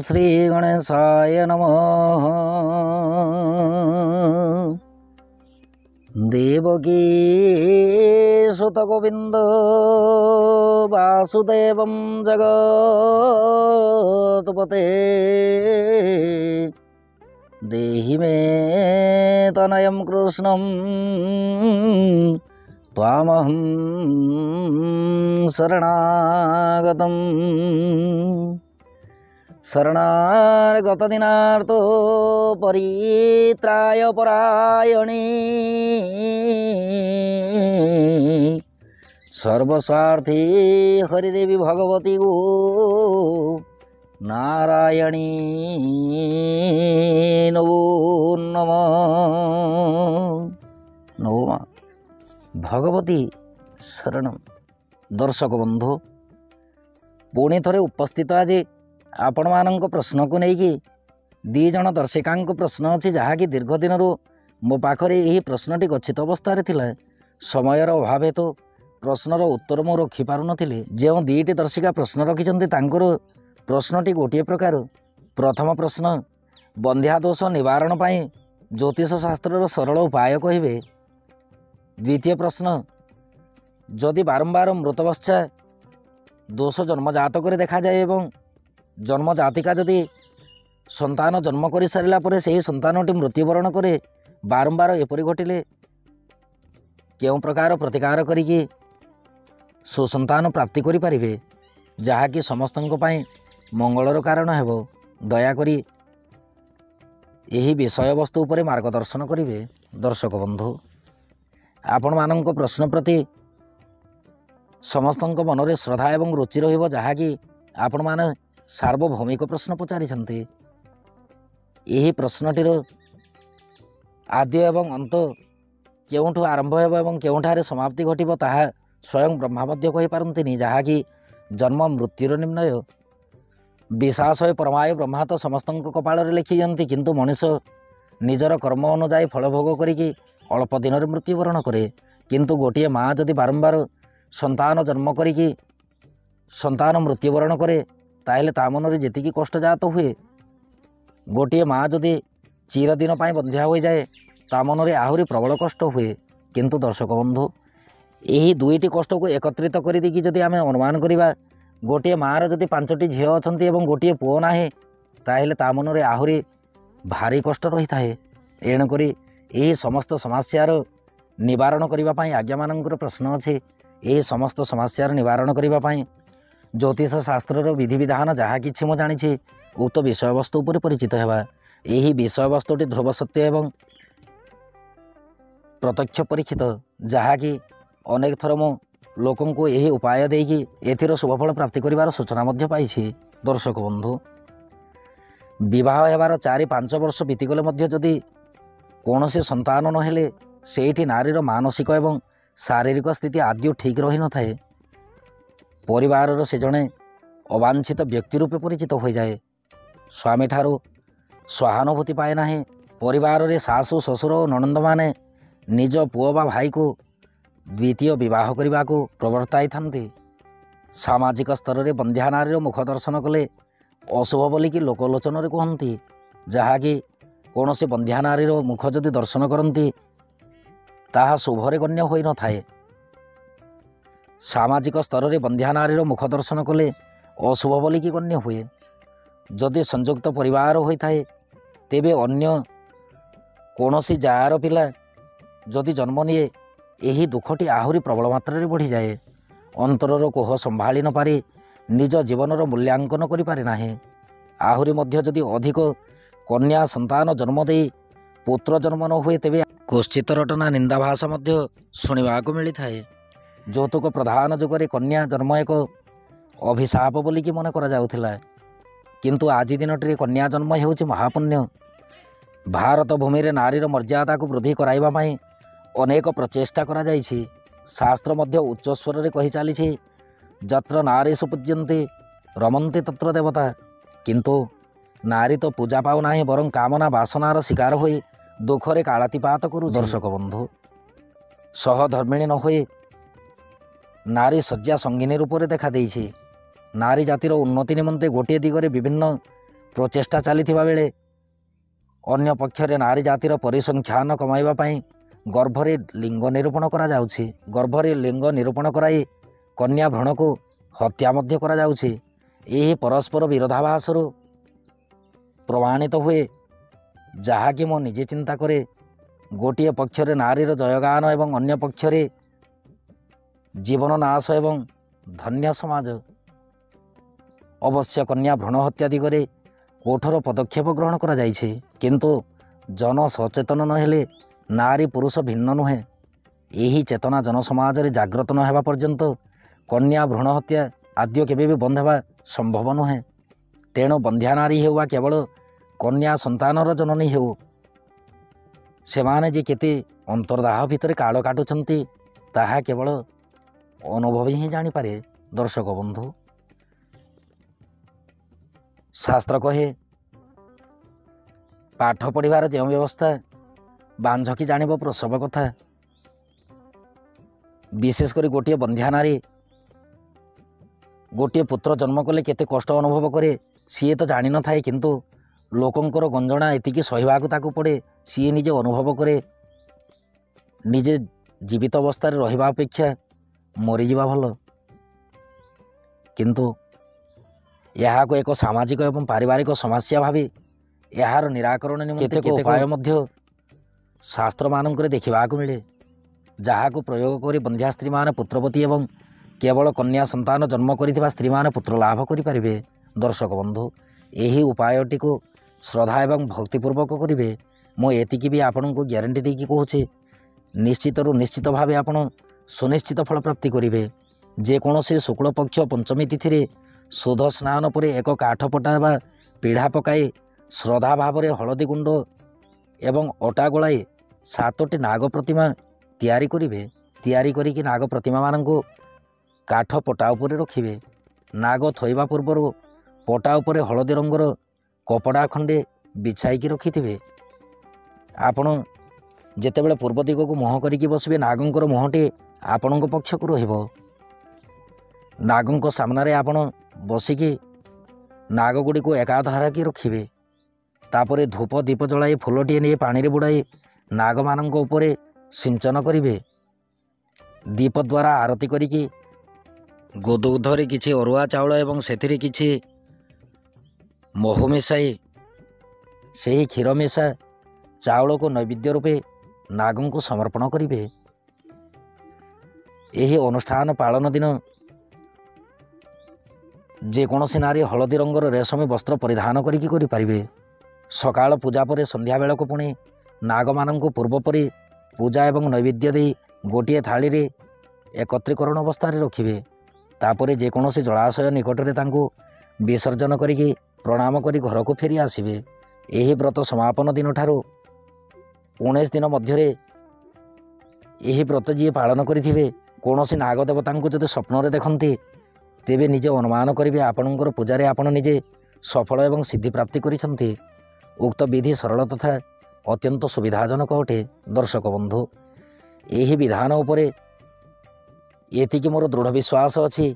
श्री गणेशाय नमः। देवकी सुत गोविंद वासुदेवं जगत्पते देहि मे तनयं कृष्णं त्वामहं शरणागतम्। शरणागत दिनार्तो परित्राय परायणे सर्वस्वार्थी हरिदेवी भगवती गो नारायणी नमो नमः। नमो भगवती शरणम। दर्शक बंधु पुणी थरे उपस्थित आज आपण मानक प्रश्न को लेकिन दी जन दर्शिका प्रश्न अच्छी जहाँकि दीर्घ दिन मो पाखरे यही प्रश्नटी गच्छित अवस्था थिला। समयर अभाव हेतु प्रश्नर उत्तर मु रखिपार नी। जो दीटी दर्शिका प्रश्न रखिंट प्रश्नटी गोटे प्रकार। प्रथम प्रश्न बंध्या दोष निवारण पाई ज्योतिष शास्त्र सरल उपाय कहे। द्वितीय प्रश्न जदि बारंबार मृतवस्था दोष जन्मजात कर देखा जाए एवं जन्म जातिका जदि संतान जन्म कर सारा पर से संतानटी मृत्युवरण करे बारंबार एपरी घटिले केउं प्रकार प्रतिकार करिकी सुसंतान प्राप्ति करि परिबे जहाँकि समस्तंक पाई मंगलर कारण हेबो। दयाकरी यही विषय वस्तु उपरे मार्गदर्शन करिवे। दर्शक बंधु आपण मानक प्रश्न प्रति समस्तंक मनरे श्रद्धा एवं रुचि रहिबो जहाँकि आपण माने सार्वभौमिक प्रश्न पचारि। यही प्रश्नटीर आद्य एवं अंत केउठु आरंभ हेबो एवं केउठारे समाप्ति घटिबो ताहा स्वयं ब्रह्मा मध्य कहि पारंतिनि। जहाँकि जन्म मृत्युर निर्णय विशासय परमाय ब्रह्मा तो समस्तंक कपाଳରେ लिखि जंती, किंतु मनुष्य निजर कर्म अनुଯାୟୀ फल भोग करिकी अल्प दिन मृत्युवरण करे। किंतु गोटे माँ जदि बारंबार संतान जन्म करिकी संतान मृत्युवरण करे ताहले ता मनरे जेतिकी कष्ट जात हुए, गोटे माँ जदि चिरदिन पाई बंध्या हो जाए ता मनरे आहुरी प्रबल कष्ट हुए। किंतु दर्शक बंधु यही दुईटी कष्ट को एकत्रित कर देकी जदि आमे अनुमान करिबा गोटे माँर जदि 5टी झील अछंती एवं गोटे पुओ नाही ताहले ता मनरे आहुरी भारी कष्ट रही थाए। एणुकरी यही समस्त समस्यार निवारण करिबा पाई आज्ञा मानकर प्रश्न अछि। यही समस्त समस्यार निवारण करिबा पाई ज्योतिष शास्त्र विधि विधान जहाँ कि मु जानी उक्त विषय वस्तु पर परिचित हेबा। यही विषय वस्तुटी ध्रुव सत्य एवं प्रत्यक्ष परीक्षित जहाँकि अनेक थर मु लोकं को यही उपाय देकी एथिर शुभफल प्राप्ति करिवार सूचना मध्य पाइछि। दर्शक बंधु विवाह हेबार 4-5 वर्ष बीतीगले मध्य जदि कौनसी संतान नहेले सेठी नारीर मानसिक एवं शारीरिक स्थिति आदि ठीक रही न थाए। परिवार से जड़े अवांछित व्यक्ति रूपे परिचित हो जाए। स्वामी ठारू सहानुभूति पाए ना। परिवार रे सासु ससुर और ननंद माने निज पुओ बा भाई को द्वितीय विवाह करने को प्रवर्ताई थांती। सामाजिक स्तर में बंध्या नारीर मुख दर्शन कले अशुभ बोलिकी लोकलोचन कहती, जहाँकि कौन से बंध्या नारीर मुख जदि दर्शन करती ताहा शुभरे गण्य हो न थाए। सामाजिक स्तर में बंध्या नारीर मुख दर्शन कले अशुभ बोलिकी गण्य हुए। जदि संयुक्त परिवार होता है तेबे अन्य कौन सी जार पिला जदि जन्म निए यही दुखटी आहुरी प्रबल मात्रा बढ़ी जाए। अंतरर कोह संभाली न पारि निज जीवनर मूल्यांकन करि पारे नाही। आहुरी मध्य जदि अधिक कन्या संतान जन्म दे पुत्र जन्म न हुए तेबे कुश्चित रटना निंदा भाषा मध्य शुणा मिली थाए। যৌতুକ ପ୍ରଧାନ ଯୁଗରେ କନ୍ୟା ଜନ୍ମ ଏକ ଅଭିଶାପ ବୋଲିକି ମନେ କରାଯାଉଥିଲା, କିନ୍ତୁ ଆଜି ଦିନଟିରେ କନ୍ୟା ଜନ୍ମ ହେଉଛି ମହାପୁଣ୍ୟ। ଭାରତ ଭୂମିରେ ନାରୀର ମର୍ଯ୍ୟାଦାକୁ ବୃଦ୍ଧି କରାଇବା ପାଇଁ ଅନେକ ପ୍ରଚେଷ୍ଟା କରାଯାଇଛି। ଶାସ୍ତ୍ର ମଧ୍ୟ ଉଚ୍ଚ ସ୍ୱରରେ କହି ଚାଲିଛି, ଯତ୍ର ନାରୀ ସୁପୂଜ୍ୟନ୍ତେ ରମନ୍ତେ ତତ୍ର ଦେବତା। କିନ୍ତୁ ନାରୀ ତ ପୂଜା ପାଉନାହିଁ, ବରଂ କାମନା ବାସନାର ଶିକାର ହୋଇ ଦୁଃଖରେ କାଳାତିପାତ କରୁ। ଦର୍ଶକ ବନ୍ଧୁ, ସହଧର୍ମିଣୀ ନ ହୋଇ ନାରୀ ଶଯ୍ୟା ସଙ୍ଗିନୀ ରୂପରେ ଦେଖା ଦେଇଛି। ନାରୀ ଜାତିର ଉନ୍ନତି ନିମନ୍ତେ ଗୋଟିଏ ଦିଗରେ ବିଭିନ୍ନ ପ୍ରଚେଷ୍ଟା ଚାଲିଥିବା ବେଳେ ଅନ୍ୟ ପକ୍ଷରେ ନାରୀ ଜାତିର ପରିସଂଖ୍ୟାନ କମାଇବା ପାଇଁ ଗର୍ଭରେ ଲିଙ୍ଗ ନିରୂପଣ କରାଯାଉଛି। ଗର୍ଭରେ ଲିଙ୍ଗ ନିରୂପଣ କରାଇ କନ୍ୟା ଭ୍ରୂଣକୁ ହତ୍ୟା ମଧ୍ୟ କରାଯାଉଛି। ଏହି ପରସ୍ପର ବିରୋଧାଭାସରୁ ପ୍ରମାଣିତ ହୁଏ, ଯାହାକି ମୁଁ ନିଜେ ଚିନ୍ତା କରେ ଗୋଟିଏ ପକ୍ଷରେ ନାରୀର ଜୟଗାନ ଏବଂ ଅନ୍ୟ ପକ୍ଷରେ ଜୀବନ ନାଶ ଏବଂ ଧନ୍ୟ ସମାଜ। ଅବଶ୍ୟ କନ୍ୟା ଭ୍ରୂଣ ହତ୍ୟା ଦିଗରେ କଠୋର ପଦକ୍ଷେପ ଗ୍ରହଣ କରାଯାଇଛି, କିନ୍ତୁ ଜନ ସଚେତନ ନହେଲେ ନାରୀ ପୁରୁଷ ଭିନ୍ନ ନୁହେଁ। ଏହି ଚେତନା ଜନସମାଜରେ ଜାଗ୍ରତ ନ ହେବା ପର୍ଯ୍ୟନ୍ତ କନ୍ୟା ଭ୍ରୂଣ ହତ୍ୟା ଆଦୌ କେବେ ବି ବନ୍ଦ ହେବା ସମ୍ଭବ ନୁହେଁ। ତେଣୁ ବନ୍ଧ୍ୟା ନାରୀ ହେଉ ବା କେବଳ କନ୍ୟା ସନ୍ତାନର ଜନନୀ ହେଉ, ସେମାନେ ଯେ କେତେ ଅନ୍ତର୍ଦାହ ଭିତରେ କାଳ କାଟୁଛନ୍ତି ତାହା କେବଳ ଅନୁଭବୀ ହିଁ ଜାଣିପାରେ। ଦର୍ଶକ ବନ୍ଧୁ, ଶାସ୍ତ୍ର କହେ ପାଠ ପଢ଼ିବାର ଯେଉଁ ବ୍ୟବସ୍ଥା ବାଞ୍ଝକି ଜାଣିବ ପ୍ରସବ କଥା। ବିଶେଷ କରି ଗୋଟିଏ ବନ୍ଧ୍ୟା ନାରୀ ଗୋଟିଏ ପୁତ୍ର ଜନ୍ମ କଲେ କେତେ କଷ୍ଟ ଅନୁଭବ କରେ ସିଏ ତ ଜାଣିନଥାଏ, କିନ୍ତୁ ଲୋକଙ୍କର ଗଞ୍ଜଣା ଏତିକି ସହିବାକୁ ତାକୁ ପଡ଼େ। ସିଏ ନିଜେ ଅନୁଭବ କରେ ନିଜେ ଜୀବିତ ଅବସ୍ଥାରେ ରହିବା ଅପେକ୍ଷା ମରିଯିବା ଭଲ। କିନ୍ତୁ ଏହାକୁ ଏକ ସାମାଜିକ ଏବଂ ପାରିବାରିକ ସମସ୍ୟା ଭାବେ ଏହାର ନିରାକରଣ ନିମନ୍ତେ କେତେକ ଉପାୟ ମଧ୍ୟ ଶାସ୍ତ୍ରମାନଙ୍କରେ ଦେଖିବାକୁ ମିଳେ, ଯାହାକୁ ପ୍ରୟୋଗ କରି ବନ୍ଧ୍ୟା ସ୍ତ୍ରୀମାନେ ପୁତ୍ରବତୀ ଏବଂ କେବଳ କନ୍ୟା ସନ୍ତାନ ଜନ୍ମ କରିଥିବା ସ୍ତ୍ରୀମାନେ ପୁତ୍ର ଲାଭ କରିପାରିବେ। ଦର୍ଶକ ବନ୍ଧୁ, ଏହି ଉପାୟଟିକୁ ଶ୍ରଦ୍ଧା ଏବଂ ଭକ୍ତିପୂର୍ବକ କରିବେ। ମୁଁ ଏତିକି ବି ଆପଣଙ୍କୁ ଗ୍ୟାରେଣ୍ଟି ଦେଇକି କହୁଛି, ନିଶ୍ଚିତରୁ ନିଶ୍ଚିତ ଭାବେ ଆପଣ ସୁନିଶ୍ଚିତ ଫଳପ୍ରାପ୍ତି କରିବେ। ଯେକୌଣସି ଶୁକ୍ଳପକ୍ଷ ପଞ୍ଚମୀ ତିଥିରେ ଶୁଦ୍ଧ ସ୍ନାନ ପରେ ଏକ କାଠ ପଟା ବା ପିଢ଼ା ପକାଇ ଶ୍ରଦ୍ଧା ଭାବରେ ହଳଦୀ ଗୁଣ୍ଡ ଏବଂ ଅଟା ଗୋଳାଇ 7ଟି ନାଗ ପ୍ରତିମା ତିଆରି କରିବେ। ତିଆରି କରିକି ନାଗ ପ୍ରତିମାମାନଙ୍କୁ କାଠ ପଟା ଉପରେ ରଖିବେ। ନାଗ ଥୋଇବା ପୂର୍ବରୁ ପଟା ଉପରେ ହଳଦୀ ରଙ୍ଗର କପଡ଼ା ଖଣ୍ଡେ ବିଛାଇକି ରଖିଥିବେ। ଆପଣ ଯେତେବେଳେ ପୂର୍ବ ଦିଗକୁ ମୁହଁ କରିକି ବସିବେ, ନାଗଙ୍କର ମୁହଁଟି ଆପଣଙ୍କ ପକ୍ଷକୁ ରହିବ। ନାଗଙ୍କ ସାମ୍ନାରେ ଆପଣ ବସିକି ନାଗଗୁଡ଼ିକୁ ଏକାଧାରାକି ରଖିବେ। ତାପରେ ଧୂପ ଦୀପ ଜଳାଇ ଫୁଲଟିଏ ନେଇ ପାଣିରେ ବୁଡ଼ାଇ ନାଗମାନଙ୍କ ଉପରେ ସିଞ୍ଚନ କରିବେ। ଦୀପ ଦ୍ୱାରା ଆରତି କରିକି ଗୋଦୁଗ୍ଧରେ କିଛି ଅରୁଆ ଚାଉଳ ଏବଂ ସେଥିରେ କିଛି ମହୁ ମିଶାଇ ସେହି କ୍ଷୀର ମିଶା ଚାଉଳକୁ ନୈବେଦ୍ୟ ରୂପେ ନାଗଙ୍କୁ ସମର୍ପଣ କରିବେ। ଏହି ଅନୁଷ୍ଠାନ ପାଳନ ଦିନ ଯେକୌଣସି ନାରୀ ହଳଦୀ ରଙ୍ଗର ରେଶମୀ ବସ୍ତ୍ର ପରିଧାନ କରିକି କରିପାରିବେ। ସକାଳ ପୂଜା ପରେ ସନ୍ଧ୍ୟାବେଳକୁ ପୁଣି ନାଗମାନଙ୍କୁ ପୂର୍ବ ପରି ପୂଜା ଏବଂ ନୈବେଦ୍ୟ ଦେଇ ଗୋଟିଏ ଥାଳିରେ ଏକତ୍ରୀକରଣ ଅବସ୍ଥାରେ ରଖିବେ। ତାପରେ ଯେକୌଣସି ଜଳାଶୟ ନିକଟରେ ତାଙ୍କୁ ବିସର୍ଜନ କରିକି ପ୍ରଣାମ କରି ଘରକୁ ଫେରି ଆସିବେ। ଏହି ବ୍ରତ ସମାପନ ଦିନଠାରୁ 19 ଦିନ ମଧ୍ୟରେ ଏହି ବ୍ରତ ଯିଏ ପାଳନ କରିଥିବେ, କୌଣସି ନାଗ ଦେବତାଙ୍କୁ ଯଦି ସ୍ୱପ୍ନରେ ଦେଖନ୍ତି ତେବେ ନିଜେ ଅନୁମାନ କରିବେ ଆପଣଙ୍କର ପୂଜାରେ ଆପଣ ନିଜେ ସଫଳ ଏବଂ ସିଦ୍ଧି ପ୍ରାପ୍ତି କରିଛନ୍ତି। ଉକ୍ତ ବିଧି ସରଳ ତଥା ଅତ୍ୟନ୍ତ ସୁବିଧାଜନକ ଅଟେ। ଦର୍ଶକ ବନ୍ଧୁ, ଏହି ବିଧାନ ଉପରେ ଏତିକି ମୋର ଦୃଢ଼ ବିଶ୍ୱାସ ଅଛି,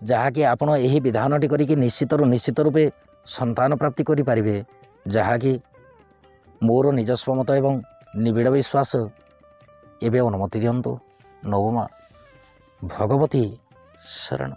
ଯାହାକି ଆପଣ ଏହି ବିଧାନଟି କରିକି ନିଶ୍ଚିତରୁ ନିଶ୍ଚିତ ରୂପେ ସନ୍ତାନ ପ୍ରାପ୍ତି କରିପାରିବେ, ଯାହାକି ମୋର ନିଜସ୍ୱ ମତ ଏବଂ ନିବିଡ଼ ବିଶ୍ୱାସ। ଏବେ ଅନୁମତି ଦିଅନ୍ତୁ। ନବମା ଭଗବତୀ ଶରଣ।